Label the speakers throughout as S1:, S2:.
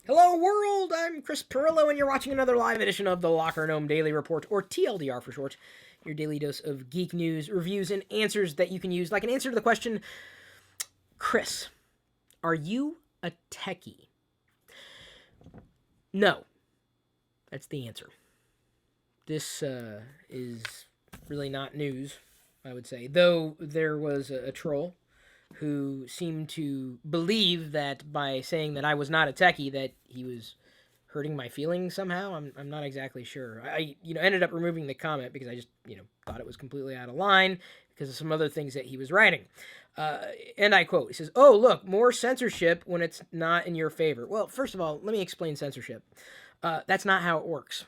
S1: Hello world, I'm Chris Pirillo and you're watching another live edition of the LockerGnome Daily Report, or TLDR for short, your daily dose of geek news, reviews, and answers that you can use, like an answer to the question, Chris, are you a techie? No, that's the answer. This is really not news, I would say, though there was a troll who seemed to believe that by saying that I was not a techie, that he was hurting my feelings somehow. I'm not exactly sure. I ended up removing the comment because I just thought it was completely out of line because of some other things that he was writing. And I quote, he says, "Oh, look, more censorship when it's not in your favor." Well, first of all, let me explain censorship. That's not how it works.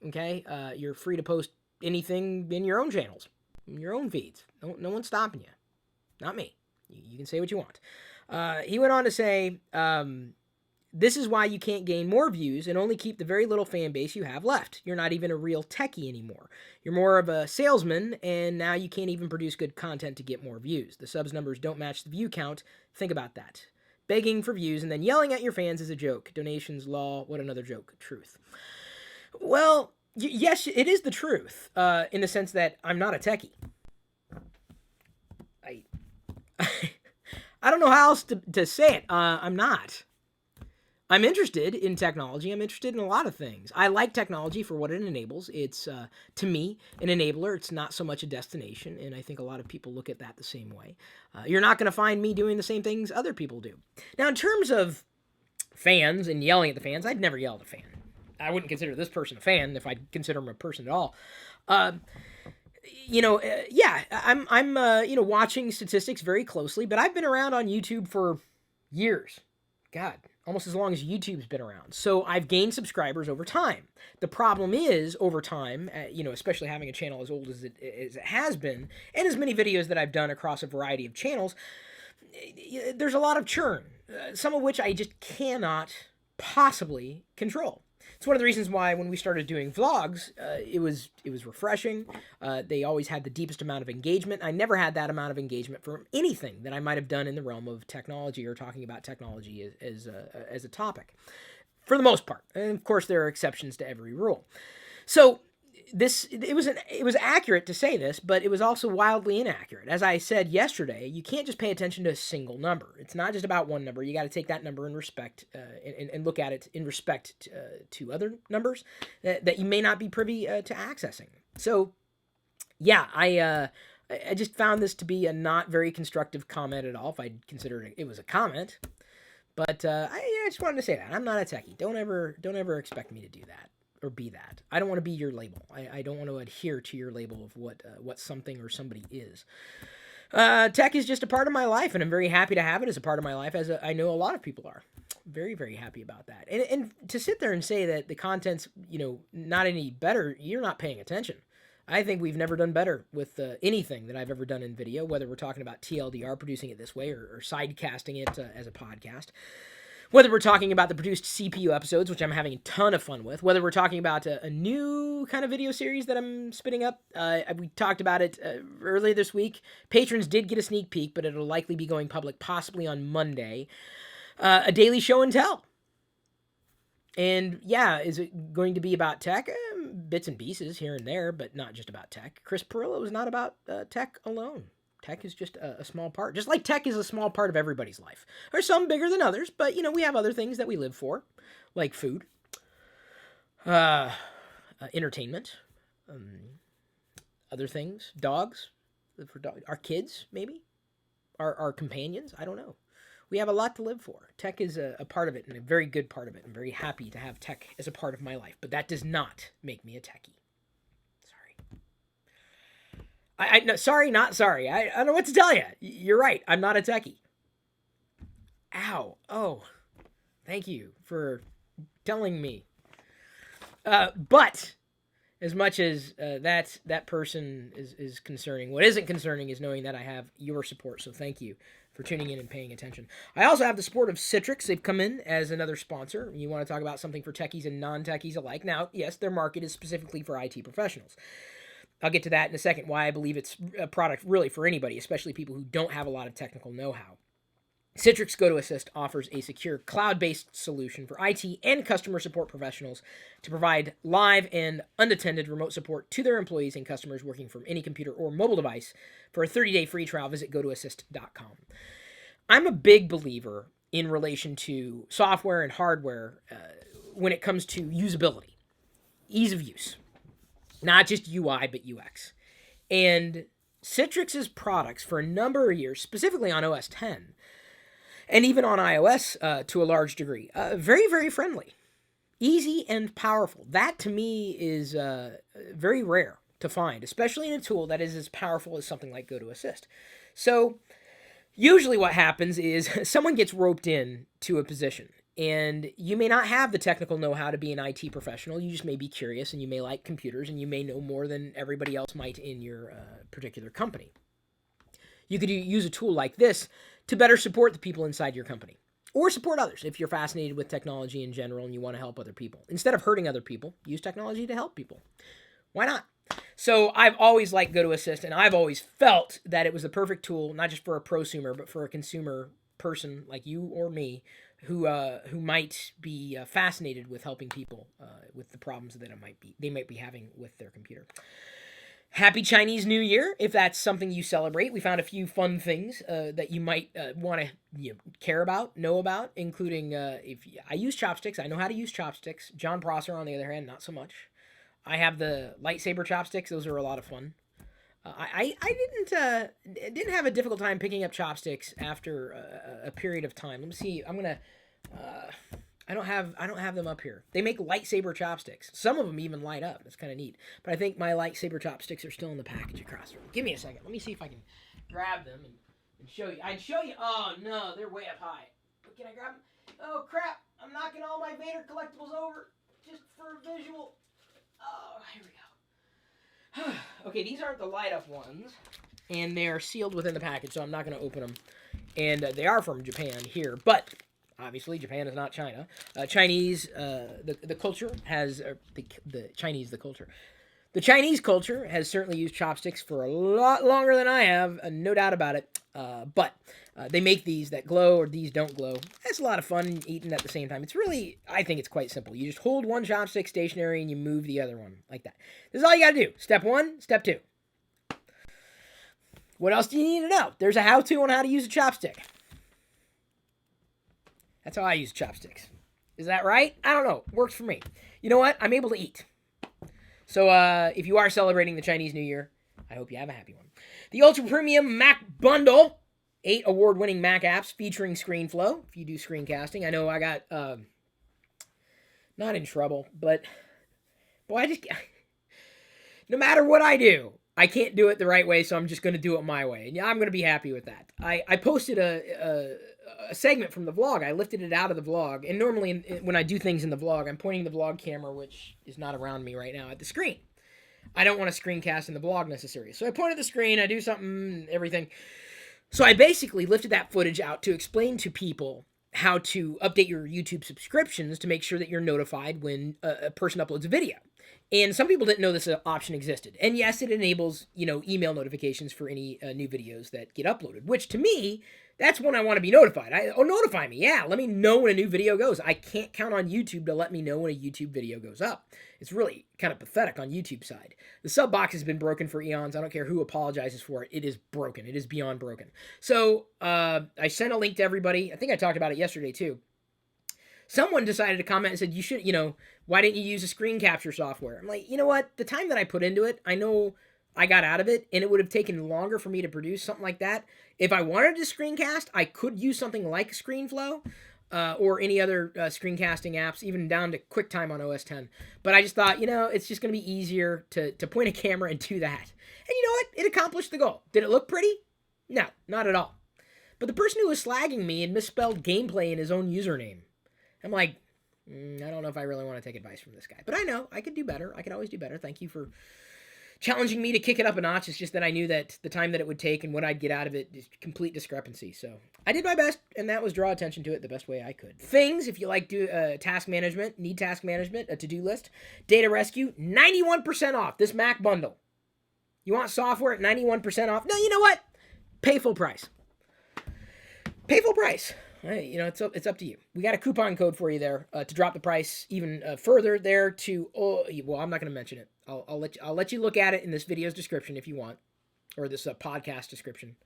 S1: Okay? You're free to post anything in your own channels, in your own feeds. No one's stopping you. Not me. You can say what you want. He went on to say, this is why you can't gain more views and only keep the very little fan base you have left. You're not even a real techie anymore. You're more of a salesman, and now you can't even produce good content to get more views. The subs numbers don't match the view count. Think about that. Begging for views and then yelling at your fans is a joke. Donations, law, what another joke. Truth. Well, yes, it is the truth, in the sense that I'm not a techie. I don't know how else to say it. I'm not. I'm interested in technology. I'm interested in a lot of things. I like technology for what it enables. It's, to me, an enabler. It's not so much a destination, and I think a lot of people look at that the same way. You're not going to find me doing the same things other people do. Now, in terms of fans and yelling at the fans, I'd never yell at a fan. I wouldn't consider this person a fan if I'd consider him a person at all. Yeah, I'm watching statistics very closely, but I've been around on YouTube for years. God, almost as long as YouTube's been around. So I've gained subscribers over time. The problem is, over time, especially having a channel as old as it has been, and as many videos that I've done across a variety of channels, there's a lot of churn, some of which I just cannot possibly control. It's one of the reasons why when we started doing vlogs, it was refreshing. They always had the deepest amount of engagement. I never had that amount of engagement from anything that I might have done in the realm of technology or talking about technology as a topic, for the most part. And of course, there are exceptions to every rule. So it was accurate to say this, but it was also wildly inaccurate. As I said yesterday, you can't just pay attention to a single number. It's not just about one number. You got to take that number in respect and look at it in respect to other numbers that you may not be privy to accessing. So, yeah, I just found this to be a not very constructive comment at all. If I'd considered it was a comment, but I just wanted to say that I'm not a techie. Don't ever expect me to do that or be that. I don't want to be your label. I don't want to adhere to your label of what something or somebody is. Tech is just a part of my life, and I'm very happy to have it as a part of my life, as I know a lot of people are. Very, very happy about that. And to sit there and say that the content's, not any better, you're not paying attention. I think we've never done better with anything that I've ever done in video, whether we're talking about TLDR, producing it this way, or sidecasting it as a podcast. Whether we're talking about the produced CPU episodes, which I'm having a ton of fun with, whether we're talking about a new kind of video series that I'm spinning up, we talked about it earlier this week. Patrons did get a sneak peek, but it'll likely be going public possibly on Monday. A daily show and tell. And yeah, is it going to be about tech? Bits and pieces here and there, but not just about tech. Chris Pirillo is not about tech alone. Tech is just a small part. Just like tech is a small part of everybody's life. There's some bigger than others, but, we have other things that we live for, like food, entertainment, other things, dogs, our kids, maybe, our companions, I don't know. We have a lot to live for. Tech is a part of it, and a very good part of it. I'm very happy to have tech as a part of my life, but that does not make me a techie. No, sorry, not sorry. I don't know what to tell you. You're right. I'm not a techie. Ow. Oh, thank you for telling me. But as much as that person is concerning, what isn't concerning is knowing that I have your support. So thank you for tuning in and paying attention. I also have the support of Citrix. They've come in as another sponsor. You want to talk about something for techies and non-techies alike. Now, yes, their market is specifically for IT professionals. I'll get to that in a second, why I believe it's a product really for anybody, especially people who don't have a lot of technical know-how. Citrix GoToAssist offers a secure cloud-based solution for IT and customer support professionals to provide live and unattended remote support to their employees and customers working from any computer or mobile device. For a 30-day free trial, visit gotoassist.com. I'm a big believer in relation to software and hardware when it comes to usability, ease of use, not just UI, but UX. And Citrix's products for a number of years, specifically on OS X, and even on iOS to a large degree, very, very friendly, easy and powerful. That to me is very rare to find, especially in a tool that is as powerful as something like GoToAssist. So usually what happens is someone gets roped in to a position, and you may not have the technical know-how to be an IT professional. You just may be curious, and you may like computers, and you may know more than everybody else might in your particular company. You could use a tool like this to better support the people inside your company, or support others if you're fascinated with technology in general and you want to help other people. Instead of hurting other people, use technology to help people. Why not? So I've always liked GoToAssist, and I've always felt that it was the perfect tool, not just for a prosumer, but for a consumer person like you or me who might be fascinated with helping people with the problems that they might be having with their computer. Happy Chinese New Year, if that's something you celebrate. We found a few fun things that you might want to care about, know about, including I use chopsticks. I know how to use chopsticks. John Prosser, on the other hand, not so much. I have the lightsaber chopsticks. Those are a lot of fun. I didn't have a difficult time picking up chopsticks after a period of time. Let me see. I'm gonna. I don't have them up here. They make lightsaber chopsticks. Some of them even light up. That's kind of neat. But I think my lightsaber chopsticks are still in the package across the room. Give me a second. Let me see if I can grab them and show you. I'd show you. Oh no, they're way up high. But can I grab them? Oh crap! I'm knocking all my Vader collectibles over just for a visual. Oh, here we go. Okay, these aren't the light up ones, and they are sealed within the package, so I'm not going to open them. And they are from Japan here, but obviously Japan is not China. Chinese, the culture has the culture. The Chinese culture has certainly used chopsticks for a lot longer than I have, no doubt about it. But they make these that glow, or these don't glow. It's a lot of fun eating at the same time. It's really, I think it's quite simple. You just hold one chopstick stationary and you move the other one like that. This is all you got to do. Step 1, step 2. What else do you need to know? There's a how-to on how to use a chopstick. That's how I use chopsticks. Is that right? I don't know. Works for me. You know what? I'm able to eat. So if you are celebrating the Chinese New Year, I hope you have a happy one. The Ultra Premium Mac Bundle. 8 award-winning Mac apps featuring ScreenFlow. If you do screencasting. I know I got, not in trouble, but, boy, no matter what I do, I can't do it the right way, so I'm just going to do it my way. And yeah, I'm going to be happy with that. I posted a segment from the vlog. I lifted it out of the vlog. And normally when I do things in the vlog, I'm pointing the vlog camera, which is not around me right now, at the screen. I don't want to screencast in the vlog necessarily. So I point at the screen, I do something, everything. So I basically lifted that footage out to explain to people how to update your YouTube subscriptions to make sure that you're notified when a person uploads a video. And some people didn't know this option existed. And yes, it enables, email notifications for any new videos that get uploaded, which to me, that's when I want to be notified. Notify me. Yeah, let me know when a new video goes. I can't count on YouTube to let me know when a YouTube video goes up. It's really kind of pathetic on YouTube side. The sub box has been broken for eons. I don't care who apologizes for it. It is broken. It is beyond broken. So I sent a link to everybody. I think I talked about it yesterday too. Someone decided to comment and said, you should, why didn't you use a screen capture software? I'm like, you know what? The time that I put into it, I know I got out of it, and it would have taken longer for me to produce something like that. If I wanted to screencast, I could use something like ScreenFlow or any other screencasting apps, even down to QuickTime on OS X. But I just thought, it's just going to be easier to point a camera and do that. And you know what? It accomplished the goal. Did it look pretty? No, not at all. But the person who was slagging me had misspelled gameplay in his own username. I'm like, I don't know if I really want to take advice from this guy. But I know I could do better. I could always do better. Thank you for challenging me to kick it up a notch. It's just that I knew that the time that it would take and what I'd get out of it is complete discrepancy. So I did my best, and that was draw attention to it the best way I could. Things, if you like task management, need task management, a to-do list, data rescue, 91% off this Mac bundle. You want software at 91% off? No, you know what? Pay full price. Pay full price. Hey, it's up to you. We got a coupon code for you there to drop the price even further there to. Oh, well, I'm not going to mention it. I'll let you look at it in this video's description if you want, or this podcast description.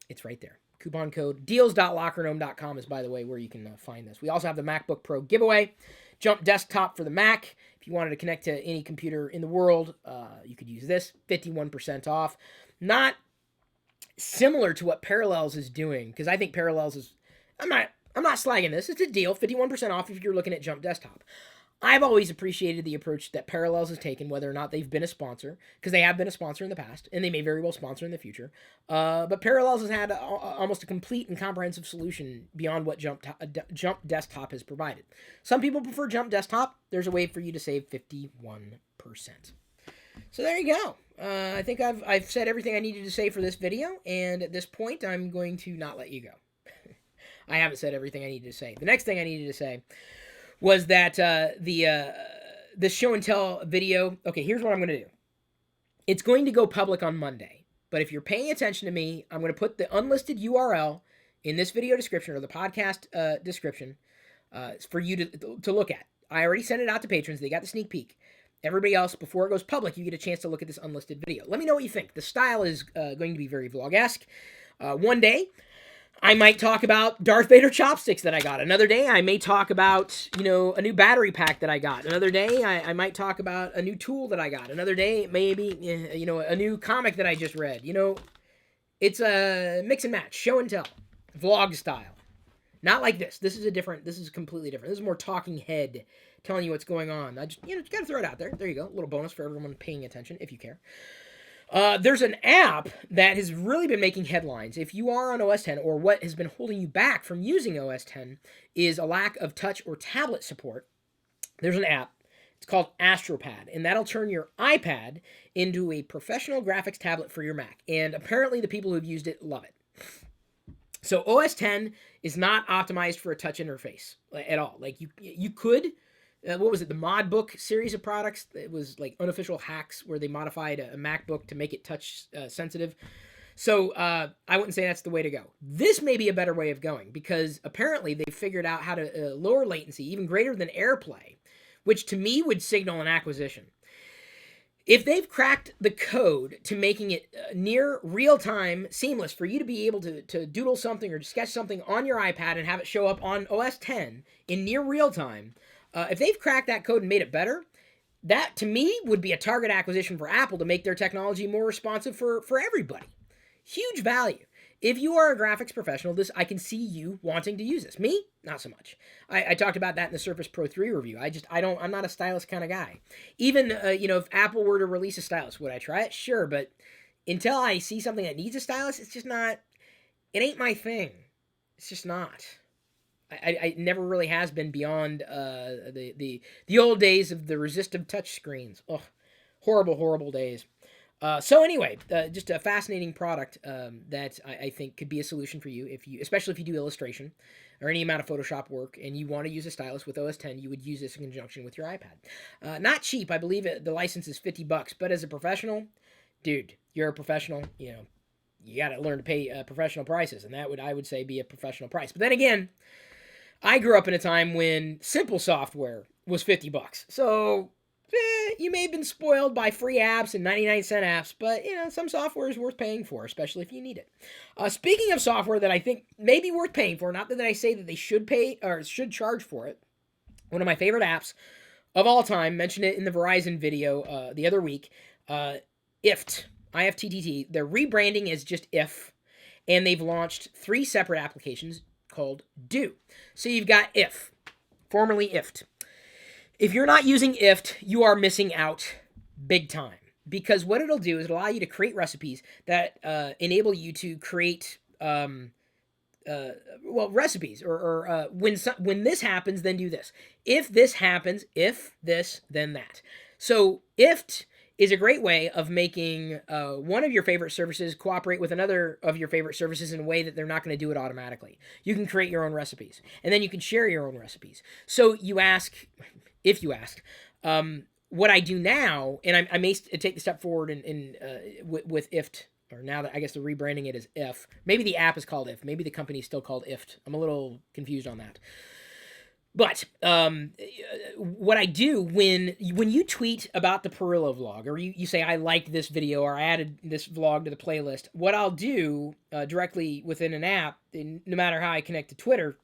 S1: It's right there. Coupon code deals.lockergnome.com is, by the way, where you can find this. We also have the MacBook Pro giveaway, Jump Desktop for the Mac. If you wanted to connect to any computer in the world, you could use this. 51% off. Not similar to what Parallels is doing, because I think Parallels is. I'm not slagging this. It's a deal. 51% off if you're looking at Jump Desktop. I've always appreciated the approach that Parallels has taken, whether or not they've been a sponsor, because they have been a sponsor in the past, and they may very well sponsor in the future. But Parallels has had almost a complete and comprehensive solution beyond what Jump Desktop has provided. Some people prefer Jump Desktop. There's a way for you to save 51%. So there you go. I think I've said everything I needed to say for this video, and at this point, I'm going to not let you go. I haven't said everything I needed to say. The next thing I needed to say was that the show and tell video. Okay, here's what I'm going to do. It's going to go public on Monday, but if you're paying attention to me, I'm going to put the unlisted URL in this video description or the podcast description for you to look at. I already sent it out to patrons. They got the sneak peek. Everybody else, before it goes public, you get a chance to look at this unlisted video. Let me know what you think. The style is going to be very vlog-esque. One day, I might talk about Darth Vader chopsticks that I got. Another day, I may talk about, a new battery pack that I got. Another day, I might talk about a new tool that I got. Another day, maybe, a new comic that I just read. It's a mix and match, show and tell, vlog style. Not like this. This is completely different. This is more talking head, telling you what's going on. I just got to throw it out there. There you go. A little bonus for everyone paying attention, if you care. There's an app that has really been making headlines. If you are on OS X, or what has been holding you back from using OS X is a lack of touch or tablet support, there's an app. It's called Astropad, and that'll turn your iPad into a professional graphics tablet for your Mac. And apparently the people who've used it love it. So OS X is not optimized for a touch interface at all. Like you could... what was it? The Macbook series of products. It was like unofficial hacks where they modified a MacBook to make it touch sensitive. So I wouldn't say that's the way to go. This may be a better way of going, because apparently they figured out how to lower latency, even greater than AirPlay, which to me would signal an acquisition. If they've cracked the code to making it near real-time seamless for you to be able to doodle something or to sketch something on your iPad and have it show up on OS X in near real-time, if they've cracked that code and made it better, that to me would be a target acquisition for Apple to make their technology more responsive for everybody. Huge value. If you are a graphics professional, I can see you wanting to use this. Me, not so much. I talked about that in the Surface Pro 3 review. I'm not a stylus kind of guy. Even if Apple were to release a stylus, would I try it? Sure, but until I see something that needs a stylus, it's just not. It ain't my thing. It's just not. I never really has been beyond the old days of the resistive touch screens. Ugh, horrible days. So anyway, just a fascinating product that I think could be a solution for you, especially if you do illustration or any amount of Photoshop work and you want to use a stylus with OS X. You would use this in conjunction with your iPad. Not cheap. I believe the license is $50, but as a professional, dude, you're a professional. You got to learn to pay professional prices, and that I would say be a professional price. But then again, I grew up in a time when simple software was $50. So you may have been spoiled by free apps and 99-cent apps, but some software is worth paying for, especially if you need it. Speaking of software that I think may be worth paying for, not that I say that they should pay or should charge for it, one of my favorite apps of all time, mentioned it in the Verizon video the other week, IFTTT. Their rebranding is just IF, and they've launched 3 separate applications called Do. So you've got IF, formerly IFT. If you're not using IFT, you are missing out big time, because what it'll do is it'll allow you to create recipes that enable you to create recipes or when this happens, then do this. If this happens, if this, then that. So IFT is a great way of making one of your favorite services cooperate with another of your favorite services in a way that they're not going to do it automatically. You can create your own recipes, and then you can share your own recipes. So if you ask, what I do now, and I may take the step forward with IFT or now that I guess they're rebranding it as If. Maybe the app is called If. Maybe the company's still called IFT. I'm a little confused on that. But what I do when you tweet about the Pirillo vlog, or you say I liked this video or I added this vlog to the playlist, what I'll do directly within an app, no matter how I connect to Twitter,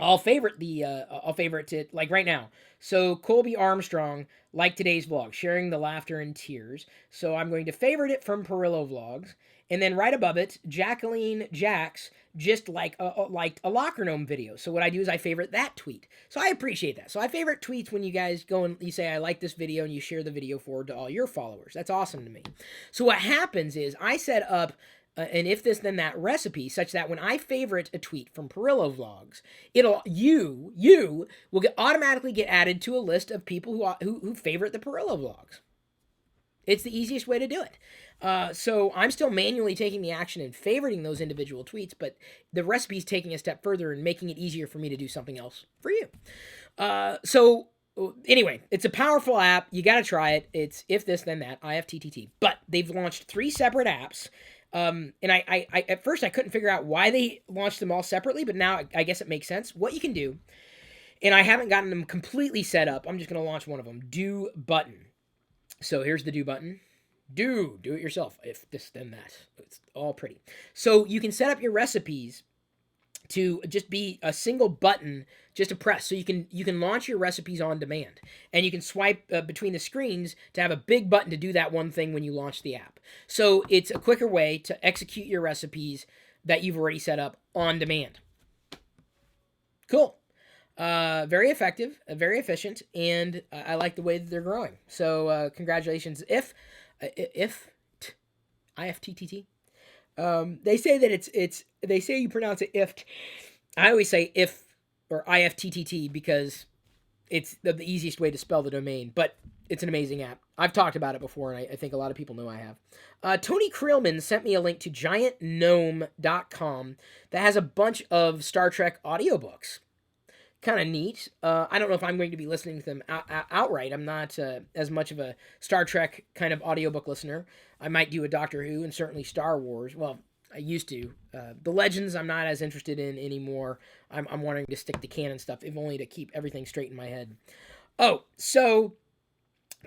S1: I'll favorite it like right now. So Colby Armstrong liked today's vlog, sharing the laughter and tears. So I'm going to favorite it from Pirillo vlogs, and then right above it, Jacqueline Jax just liked a LockerGnome video. So what I do is I favorite that tweet. So I appreciate that. So I favorite tweets when you guys go and you say I like this video and you share the video forward to all your followers. That's awesome to me. So what happens is I set up an if this then that recipe such that when I favorite a tweet from Pirillo vlogs, you will automatically get added to a list of people who favorite the Pirillo vlogs. It's the easiest way to do it. So I'm still manually taking the action and favoriting those individual tweets, but the recipe is taking a step further and making it easier for me to do something else for you. So anyway, it's a powerful app. You got to try it. It's if this then that, IFTTT. But they've launched 3 separate apps. And I at first I couldn't figure out why they launched them all separately, but now I guess it makes sense. What you can do, and I haven't gotten them completely set up. I'm just going to launch one of them. Do button. So here's the do button. Do it yourself. If this, then that. It's all pretty. So you can set up your recipes to just be a single button, just a press. So you can launch your recipes on demand, and you can swipe between the screens to have a big button to do that one thing when you launch the app. So it's a quicker way to execute your recipes that you've already set up on demand. Cool. Very effective, very efficient, and I like the way that they're growing. So congratulations. If IFTTT. They say that they say you pronounce it IFT. I always say if or IFTTT because it's the easiest way to spell the domain, but it's an amazing app. I've talked about it before, and I think a lot of people know I have. Tony Creelman sent me a link to giantgnome.com that has a bunch of Star Trek audiobooks. Kind of neat. I don't know if I'm going to be listening to them outright. I'm not as much of a Star Trek kind of audiobook listener. I might do a Doctor Who and certainly Star Wars. Well, I used to. The Legends I'm not as interested in anymore. I'm wanting to stick to canon stuff, if only to keep everything straight in my head. Oh, so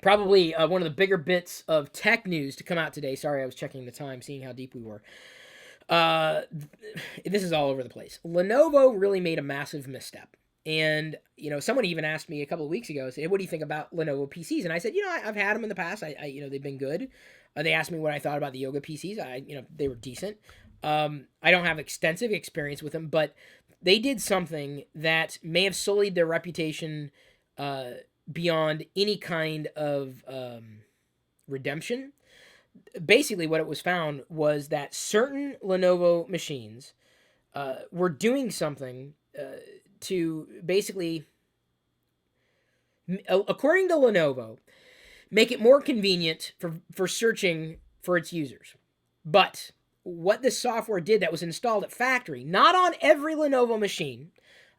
S1: probably one of the bigger bits of tech news to come out today. Sorry, I was checking the time, seeing how deep we were. This is all over the place. Lenovo really made a massive misstep. And, someone even asked me a couple of weeks ago, say, what do you think about Lenovo PCs? And I said, I've had them in the past. They've been good. They asked me what I thought about the Yoga PCs. They were decent. I don't have extensive experience with them, but they did something that may have sullied their reputation beyond any kind of redemption. Basically, what it was found was that certain Lenovo machines were doing something to basically, according to Lenovo, make it more convenient for searching for its users. But what this software did that was installed at factory, not on every Lenovo machine,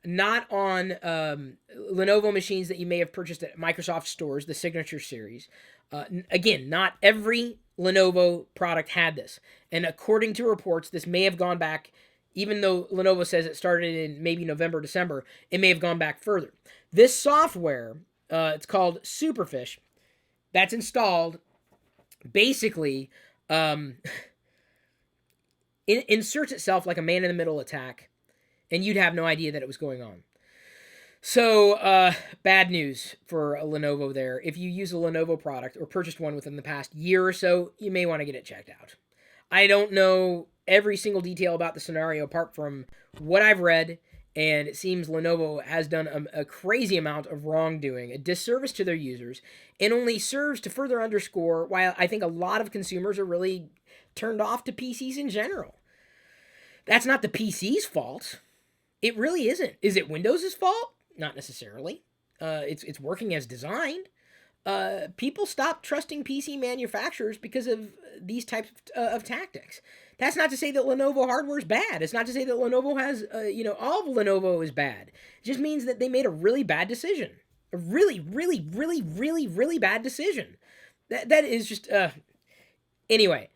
S1: not on Lenovo machines that you may have purchased at Microsoft stores, the Signature series. Again, not every Lenovo product had this. And according to reports, this may have gone back. Even though Lenovo says it started in maybe November, December, it may have gone back further. This software, it's called Superfish, that's installed, basically inserts itself like a man-in-the-middle attack, and you'd have no idea that it was going on. So, bad news for a Lenovo there. If you use a Lenovo product or purchased one within the past year or so, you may want to get it checked out. I don't know every single detail about the scenario apart from what I've read, and it seems Lenovo has done a crazy amount of wrongdoing, a disservice to their users, and only serves to further underscore why I think a lot of consumers are really turned off to PCs in general. That's not the PC's fault. It really isn't. Is it Windows' fault? Not necessarily. It's working as designed. People stop trusting PC manufacturers because of these types of tactics. That's not to say that Lenovo hardware is bad. It's not to say that Lenovo has, all of Lenovo is bad. It just means that they made a really bad decision. A really, really, really, really, really bad decision. That is just, anyway,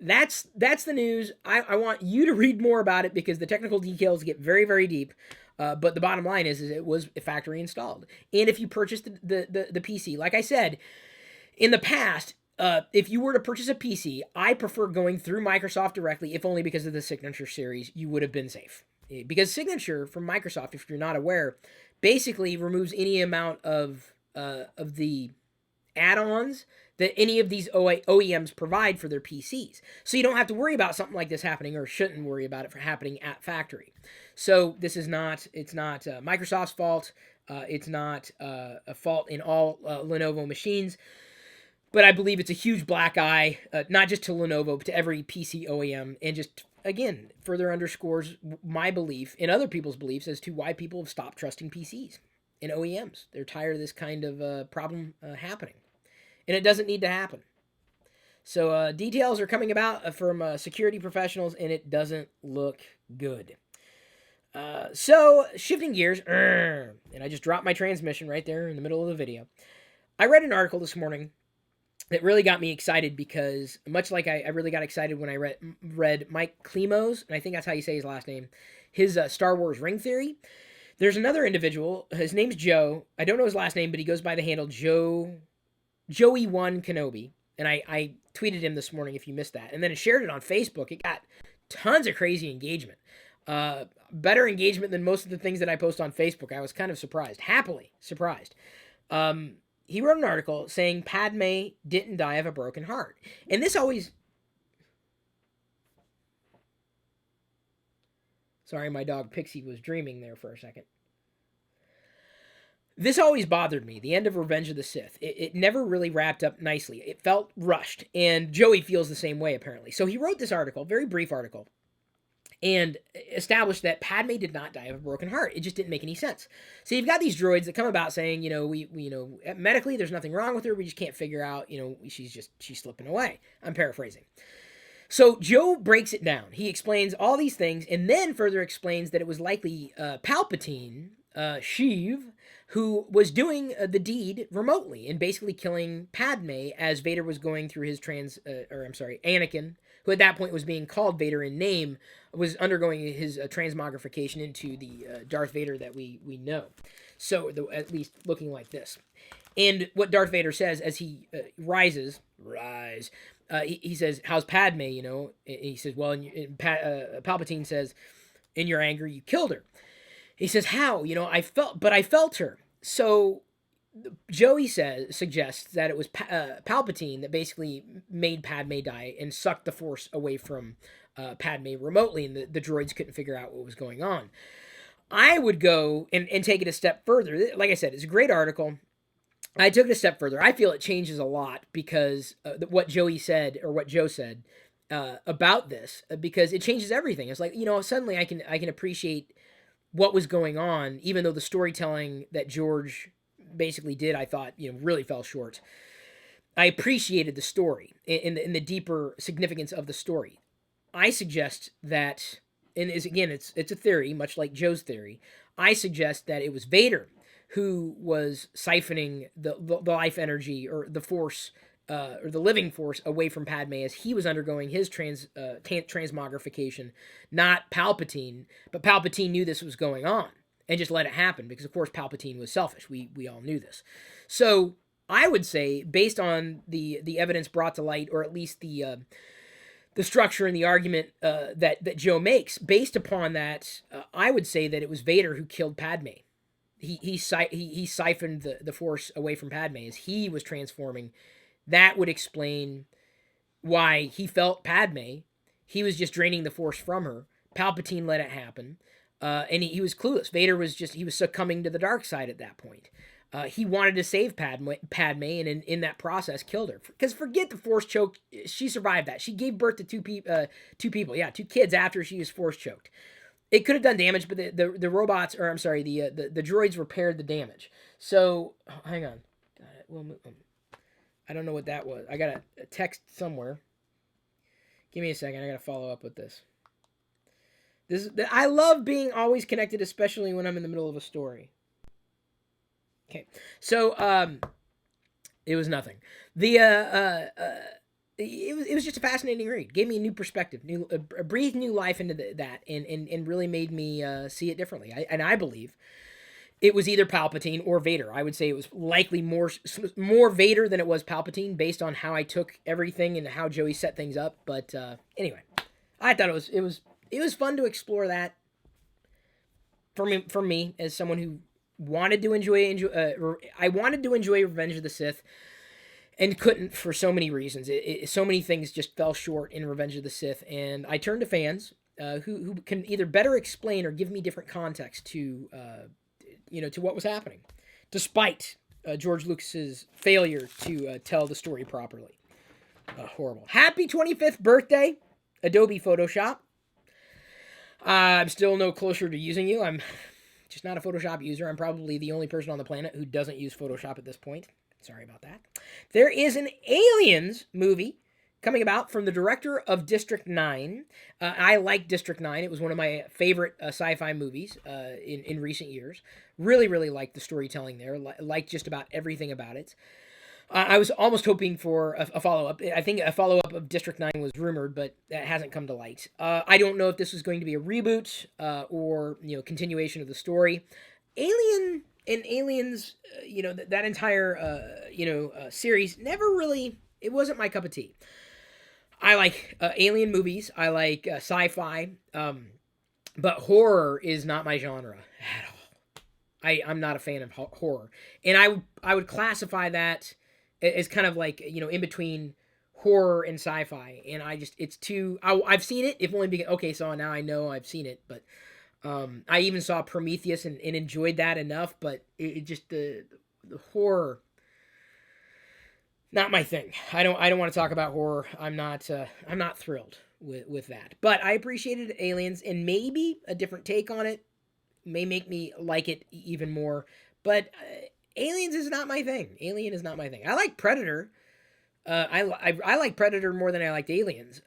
S1: that's the news. I want you to read more about it because the technical details get very, very deep. But the bottom line is it was factory installed. And if you purchased the PC, like I said, in the past, if you were to purchase a PC, I prefer going through Microsoft directly, if only because of the Signature series, you would have been safe. Because Signature from Microsoft, if you're not aware, basically removes any amount of the add-ons that any of these OEMs provide for their PCs. So you don't have to worry about something like this happening, or shouldn't worry about it for happening at factory. So this is not, it's not Microsoft's fault. It's not a fault in all Lenovo machines. But I believe it's a huge black eye, not just to Lenovo, but to every PC OEM, and just, again, further underscores my belief and other people's beliefs as to why people have stopped trusting PCs and OEMs. They're tired of this kind of problem happening. And it doesn't need to happen. So details are coming about from security professionals, and it doesn't look good. So shifting gears, and I just dropped my transmission right there in the middle of the video. I read an article this morning that really got me excited because, much like I really got excited when I read Mike Klimo's, and I think that's how you say his last name, his Star Wars ring theory. There's another individual. His name's Joe. I don't know his last name, but he goes by the handle Joey1 Kenobi. And I tweeted him this morning if you missed that. And then I shared it on Facebook. It got tons of crazy engagement. Better engagement than most of the things that I post on Facebook. I was kind of surprised. Happily surprised. He wrote an article saying Padmé didn't die of a broken heart. And this always... Sorry, my dog Pixie was dreaming there for a second. This always bothered me, the end of Revenge of the Sith. It never really wrapped up nicely. It felt rushed, and Joey feels the same way, apparently. So he wrote this article, very brief article, and established that Padmé did not die of a broken heart. It just didn't make any sense. So you've got these droids that come about saying, medically there's nothing wrong with her. We just can't figure out, she's slipping away. I'm paraphrasing. So Joe breaks it down. He explains all these things, and then further explains that it was likely Palpatine, Sheev, who was doing the deed remotely and basically killing Padmé as Vader was going through his Anakin, who at that point was being called Vader in name, was undergoing his transmogrification into the Darth Vader that we know. So, at least looking like this. And what Darth Vader says as he rise, he says, "How's Padmé?" And he says, "Well," Palpatine says, "In your anger, you killed her." He says, "How? I felt her." So Joey suggests that it was Palpatine that basically made Padmé die and sucked the Force away from Padmé remotely, and the droids couldn't figure out what was going on. I would go and take it a step further. Like I said, it's a great article. I took it a step further. I feel it changes a lot because what Joe said about this, because it changes everything. It's like, suddenly I can appreciate what was going on, even though the storytelling that George basically did, I thought, really fell short. I appreciated the story in the deeper significance of the story. I suggest that, and it's a theory, much like Joe's theory. I suggest that it was Vader who was siphoning the life energy or the Force or the living Force away from Padmé as he was undergoing his transmogrification, not Palpatine. But Palpatine knew this was going on and just let it happen because, of course, Palpatine was selfish. We all knew this. So I would say, based on the evidence brought to light, or at least the structure and the argument that Joe makes, based upon that, I would say that it was Vader who killed Padmé. He siphoned the Force away from Padmé as he was transforming. That would explain why he felt Padmé. He was just draining the Force from her. Palpatine let it happen. And he was clueless. Vader was succumbing to the dark side at that point. He wanted to save Padmé, and in that process killed her. Because forget the Force choke. She survived that. She gave birth to two kids after she was Force choked. It could have done damage, but the robots, or I'm sorry, the droids repaired the damage. So, hang on. I don't know what that was. I got a text somewhere. Give me a second. I got to follow up with this. I love being always connected, especially when I'm in the middle of a story. Okay. So, it was nothing. it was just a fascinating read. Gave me a new perspective, breathed new life into that, and really made me see it differently. I believe it was either Palpatine or Vader. I would say it was likely more Vader than it was Palpatine, based on how I took everything and how Joey set things up. But anyway, I thought it was fun to explore that for me as someone who wanted to I wanted to enjoy Revenge of the Sith and couldn't for so many reasons. So many things just fell short in Revenge of the Sith, and I turned to fans who can either better explain or give me different context to to what was happening, despite George Lucas's failure to tell the story properly. Horrible. Happy 25th birthday, Adobe Photoshop. I'm still no closer to using you. I'm just not a Photoshop user. I'm probably the only person on the planet who doesn't use Photoshop at this point. Sorry about that. There is an Aliens movie coming about from the director of District 9. I like District 9. It was one of my favorite sci-fi movies in recent years. Really, really liked the storytelling there. Liked just about everything about it. I was almost hoping for a follow-up. I think a follow-up of District 9 was rumored, but that hasn't come to light. I don't know if this was going to be a reboot or continuation of the story. Alien and Aliens, that entire series never really. It wasn't my cup of tea. I like alien movies. I like sci-fi, but horror is not my genre at all. I'm not a fan of horror, and I would classify that as kind of like in between horror and sci-fi. And it's too. I've seen it. If only because okay, so now I know I've seen it, but I even saw Prometheus and enjoyed that enough. But it just the horror. Not my thing. I don't want to talk about horror. I'm not thrilled with that. But I appreciated Aliens, and maybe a different take on it may make me like it even more. But Aliens is not my thing. Alien is not my thing. I like Predator. I like Predator more than I liked Aliens.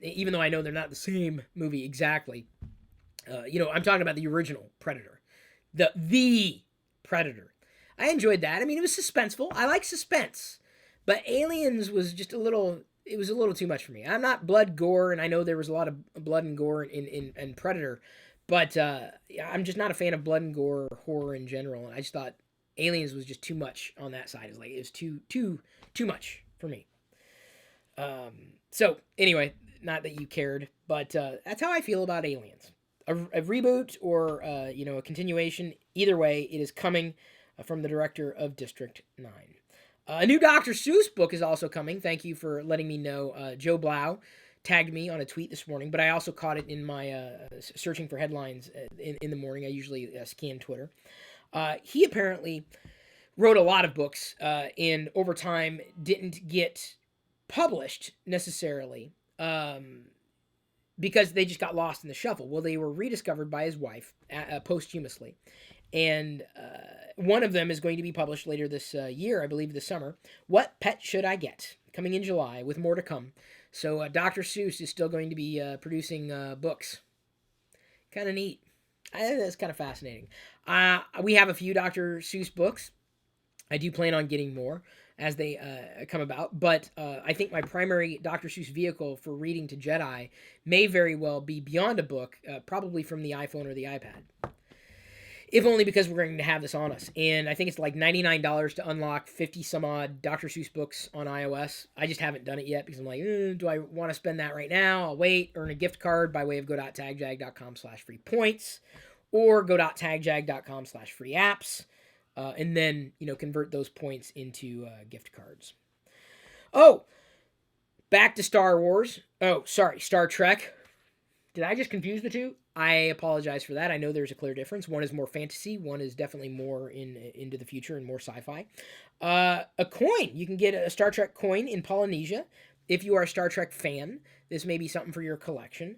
S1: Even though I know they're not the same movie exactly. I'm talking about the original Predator, the Predator. I enjoyed that. I mean, it was suspenseful. I like suspense. But Aliens was just it was a little too much for me. I'm not blood gore, and I know there was a lot of blood and gore in Predator, but I'm just not a fan of blood and gore or horror in general, and I just thought Aliens was just too much on that side. It was too much for me. So anyway, not that you cared, but that's how I feel about Aliens. A reboot or a continuation, either way, it is coming from the director of District 9. A new Dr. Seuss book is also coming. Thank you for letting me know. Joe Blau tagged me on a tweet this morning, but I also caught it in my searching for headlines in the morning. I usually scan Twitter. He apparently wrote a lot of books and over time didn't get published necessarily because they just got lost in the shuffle. Well, they were rediscovered by his wife posthumously. And one of them is going to be published later this year, I believe this summer. What Pet Should I Get? Coming in July, with more to come. So Dr. Seuss is still going to be producing books. Kind of neat. I think that's kind of fascinating. We have a few Dr. Seuss books. I do plan on getting more as they come about. But I think my primary Dr. Seuss vehicle for reading to Jedi may very well be beyond a book, probably from the iPhone or the iPad. If only because we're going to have this on us. And I think it's like $99 to unlock 50 some odd Dr. Seuss books on iOS. I just haven't done it yet because I'm like, do I want to spend that right now? I'll wait, earn a gift card by way of go.tagjag.com/free points or go.tagjag.com/free apps. And then, convert those points into gift cards. Oh, back to Star Wars. Oh, sorry, Star Trek. Did I just confuse the two? I apologize for that. I know there's a clear difference. One is more fantasy. One is definitely more into the future and more sci-fi. A coin. You can get a Star Trek coin in Polynesia. If you are a Star Trek fan, this may be something for your collection.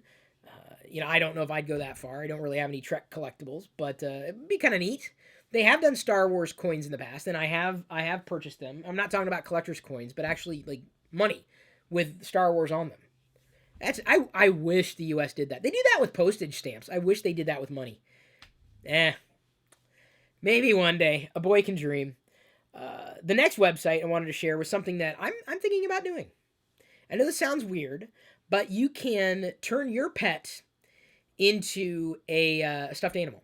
S1: I don't know if I'd go that far. I don't really have any Trek collectibles, but it'd be kind of neat. They have done Star Wars coins in the past, and I have purchased them. I'm not talking about collector's coins, but actually like money with Star Wars on them. I wish the U.S. did that. They do that with postage stamps. I wish they did that with money. Maybe one day. A boy can dream. The next website I wanted to share was something that I'm thinking about doing. I know this sounds weird, but you can turn your pet into a stuffed animal.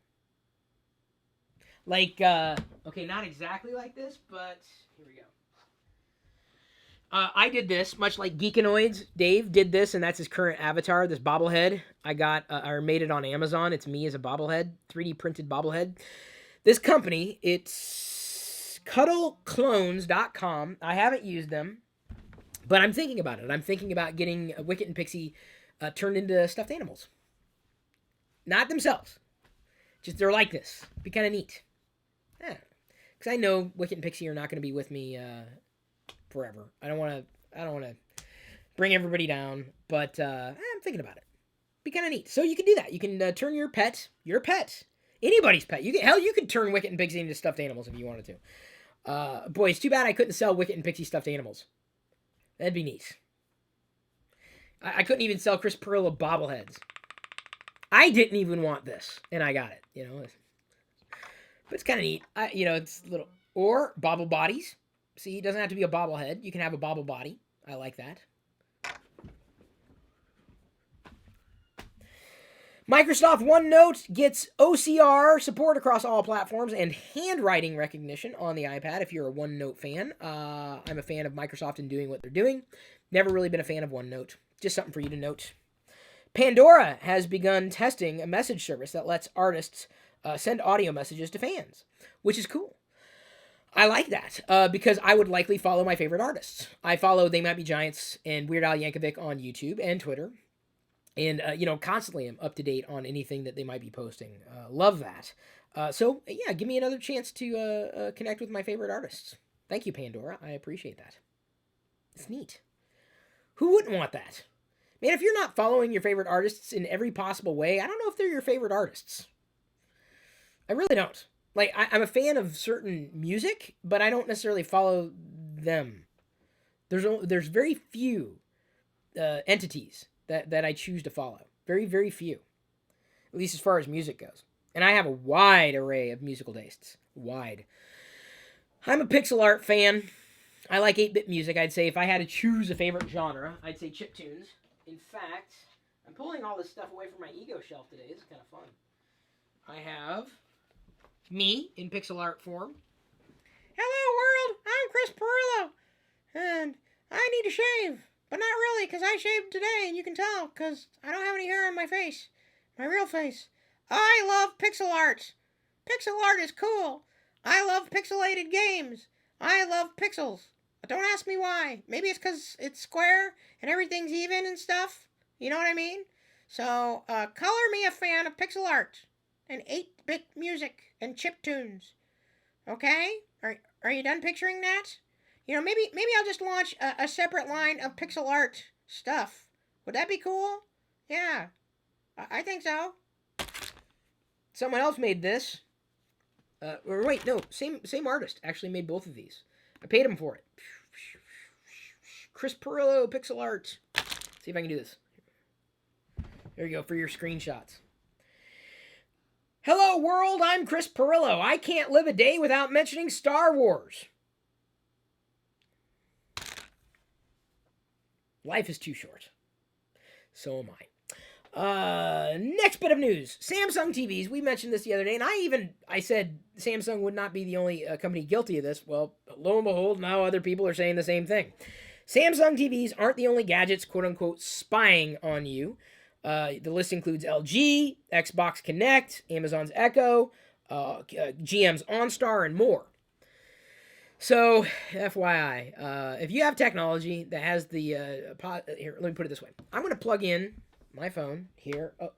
S1: Like, okay, not exactly like this, but here we go. I did this, much like Geekanoids. Dave did this, and that's his current avatar, this bobblehead. I got, or made it on Amazon. It's me as a bobblehead, 3D printed bobblehead. This company, it's cuddleclones.com. I haven't used them, but I'm thinking about it. I'm thinking about getting Wicket and Pixie turned into stuffed animals. Not themselves. Just their likeness. Be kind of neat. Yeah. Because I know Wicket and Pixie are not going to be with me forever. I don't want to bring everybody down, but I'm thinking about it. Be kind of neat. So you can do that. You can turn your pet, anybody's pet. You could turn Wicket and Pixie into stuffed animals if you wanted to. Boy, it's too bad I couldn't sell Wicket and Pixie stuffed animals. That'd be neat. I couldn't even sell Chris Pirillo bobbleheads. I didn't even want this, and I got it. But it's kind of neat. It's little or bobble bodies. See, it doesn't have to be a bobblehead. You can have a bobble body. I like that. Microsoft OneNote gets OCR support across all platforms and handwriting recognition on the iPad if you're a OneNote fan. I'm a fan of Microsoft in doing what they're doing. Never really been a fan of OneNote. Just something for you to note. Pandora has begun testing a message service that lets artists send audio messages to fans, which is cool. I like that because I would likely follow my favorite artists. I follow They Might Be Giants and Weird Al Yankovic on YouTube and Twitter. And, constantly I'm up to date on anything that they might be posting. Love that. So, yeah, give me another chance to connect with my favorite artists. Thank you, Pandora. I appreciate that. It's neat. Who wouldn't want that? Man, if you're not following your favorite artists in every possible way, I don't know if they're your favorite artists. I really don't. Like, I'm a fan of certain music, but I don't necessarily follow them. There's very few entities that I choose to follow. Very, very few. At least as far as music goes. And I have a wide array of musical tastes. Wide. I'm a pixel art fan. I like 8-bit music. I'd say if I had to choose a favorite genre, I'd say chiptunes. In fact, I'm pulling all this stuff away from my ego shelf today. This is kind of fun. I have me in pixel art form. Hello, world. I'm Chris Pirillo. And I need to shave. But not really, because I shaved today, and you can tell, because I don't have any hair on my face. My real face. I love pixel art. Pixel art is cool. I love pixelated games. I love pixels. But don't ask me why. Maybe it's because it's square, and everything's even and stuff. You know what I mean? So, color me a fan of pixel art, and 8-bit music, and chiptunes. Okay? Are you done picturing that? Maybe I'll just launch a separate line of pixel art stuff. Would that be cool? Yeah, I think so. Someone else made this. Or wait, no, same artist actually made both of these. I paid him for it. Chris Pirillo, pixel art. See if I can do this. There you go for your screenshots. Hello, world. I'm Chris Pirillo. I can't live a day without mentioning Star Wars. Life is too short. So am I. Next bit of news. Samsung TVs. We mentioned this the other day, and I said Samsung would not be the only company guilty of this. Well, lo and behold, now other people are saying the same thing. Samsung TVs aren't the only gadgets, quote-unquote, spying on you. The list includes LG, Xbox Connect, Amazon's Echo, GM's OnStar, and more. So, FYI, if you have technology that has the here, let me put it this way. I'm going to plug in my phone here. Oh,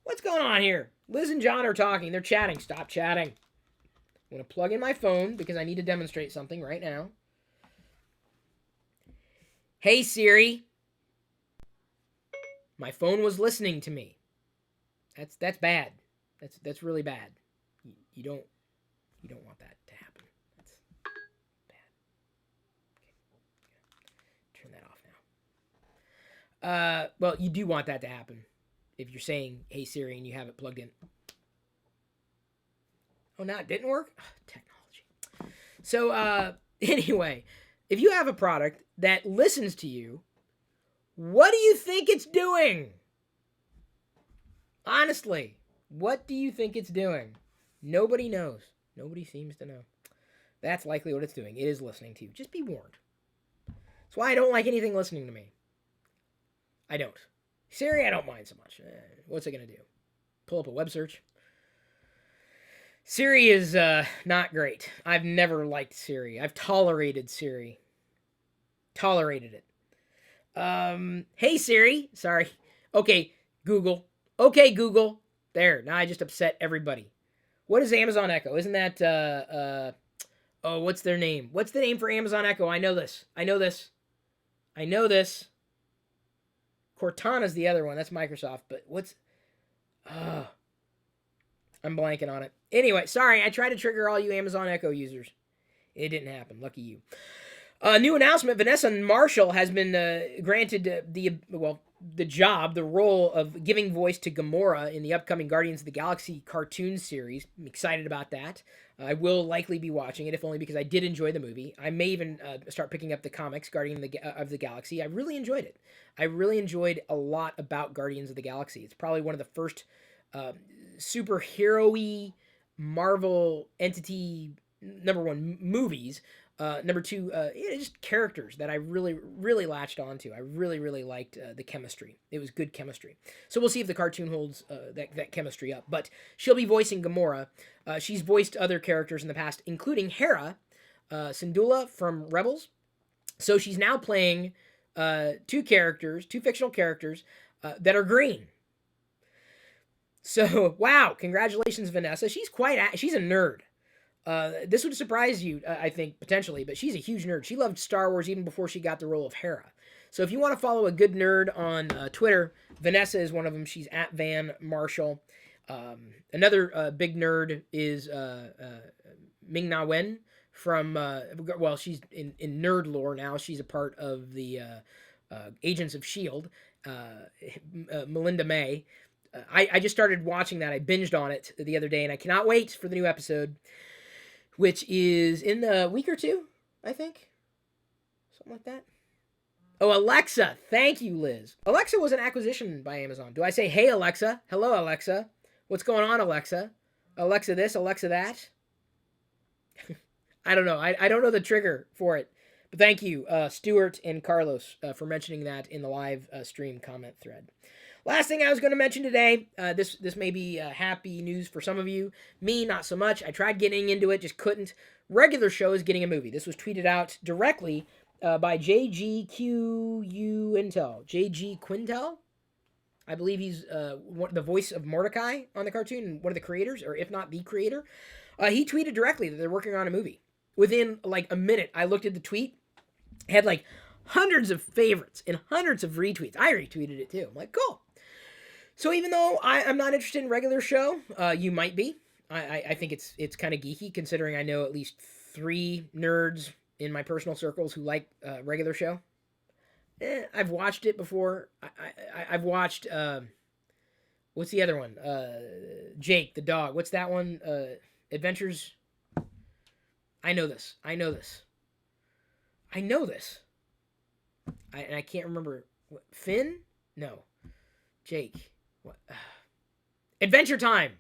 S1: what's going on here? Liz and John are talking. They're chatting. Stop chatting. I'm going to plug in my phone because I need to demonstrate something right now. Hey, Siri. My phone was listening to me. That's bad. That's really bad. You don't want that to happen. That's bad. Okay. Turn that off now. Well, you do want that to happen if you're saying "Hey Siri" and you have it plugged in. Oh, no, it didn't work? Technology. So, anyway, if you have a product that listens to you What do you think it's doing? Honestly, what do you think it's doing? Nobody knows. Nobody seems to know. That's likely what it's doing. It is listening to you. Just be warned. That's why I don't like anything listening to me. I don't. Siri, I don't mind so much. What's it going to do? Pull up a web search? Siri is not great. I've never liked Siri. I've tolerated Siri. Tolerated it. Hey Siri. Sorry. Okay, Google. Okay, Google. There. Now I just upset everybody. What is Amazon Echo? Isn't that oh, what's their name? What's the name for Amazon Echo? I know this. Cortana's the other one. That's Microsoft. But what's... I'm blanking on it. Anyway, sorry. I tried to trigger all you Amazon Echo users. It didn't happen. Lucky you. New announcement. Vanessa Marshall has been granted the role of giving voice to Gamora in the upcoming Guardians of the Galaxy cartoon series. I'm excited about that. I will likely be watching it, if only because I did enjoy the movie. I may even start picking up the comics, Guardians of the Galaxy. I really enjoyed it. I really enjoyed a lot about Guardians of the Galaxy. It's probably one of the first superhero-y Marvel entity, number one, movies. Number two, just characters that I really, really latched onto. I really, really liked the chemistry. It was good chemistry. So we'll see if the cartoon holds that chemistry up. But she'll be voicing Gamora. She's voiced other characters in the past, including Hera Syndulla from Rebels. So she's now playing two fictional characters that are green. So, wow, congratulations, Vanessa. She's a nerd. This would surprise you, I think, potentially, but she's a huge nerd. She loved Star Wars even before she got the role of Hera. So if you want to follow a good nerd on Twitter, Vanessa is one of them. She's at Van Marshall. Another big nerd is Ming-Na Wen from, she's in nerd lore now. She's a part of the Agents of S.H.I.E.L.D., Melinda May. I just started watching that. I binged on it the other day, and I cannot wait for the new episode, which is in a week or two, I think. Something like that. Oh, Alexa. Thank you, Liz. Alexa was an acquisition by Amazon. Do I say, hey, Alexa? Hello, Alexa. What's going on, Alexa? Alexa this, Alexa that? I don't know. I don't know the trigger for it. But thank you, Stuart and Carlos, for mentioning that in the live stream comment thread. Last thing I was going to mention today, this may be happy news for some of you. Me, not so much. I tried getting into it, just couldn't. Regular Show is getting a movie. This was tweeted out directly by JG Quintel. I believe he's the voice of Mordecai on the cartoon, and one of the creators, or if not the creator. He tweeted directly that they're working on a movie. Within like a minute, I looked at the tweet. It had like hundreds of favorites and hundreds of retweets. I retweeted it too. I'm like, cool. So even though I'm not interested in Regular Show, you might be. I think it's kind of geeky, considering I know at least 3 nerds in my personal circles who like Regular Show. I've watched it before. I've watched what's the other one? Jake the dog. What's that one? Adventures. I know this. I can't remember. Finn? No. Jake. What? Adventure Time.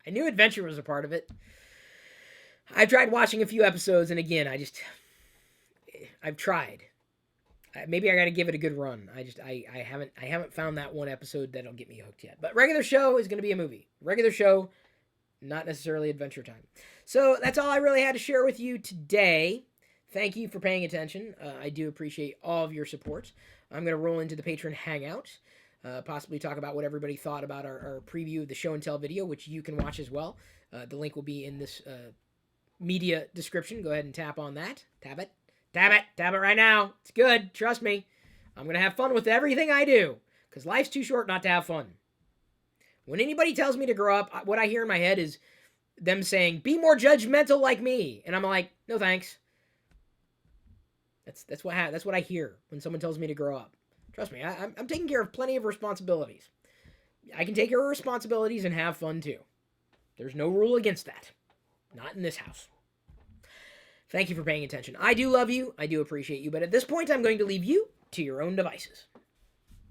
S1: I knew Adventure was a part of it. I've tried watching a few episodes, and again, I've tried. Maybe I got to give it a good run. I haven't found that one episode that'll get me hooked yet. But Regular Show is going to be a movie. Regular Show, not necessarily Adventure Time. So that's all I really had to share with you today. Thank you for paying attention. I do appreciate all of your support. I'm going to roll into the Patreon Hangout. Possibly talk about what everybody thought about our preview of the show and tell video, which you can watch as well. The link will be in this media description. Go ahead and tap on that. Tap it right now. It's good. Trust me. I'm going to have fun with everything I do, because life's too short not to have fun. When anybody tells me to grow up, what I hear in my head is them saying, be more judgmental like me. And I'm like, no thanks. That's what I hear when someone tells me to grow up. Trust me, I'm taking care of plenty of responsibilities. I can take care of responsibilities and have fun too. There's no rule against that. Not in this house. Thank you for paying attention. I do love you. I do appreciate you. But at this point, I'm going to leave you to your own devices.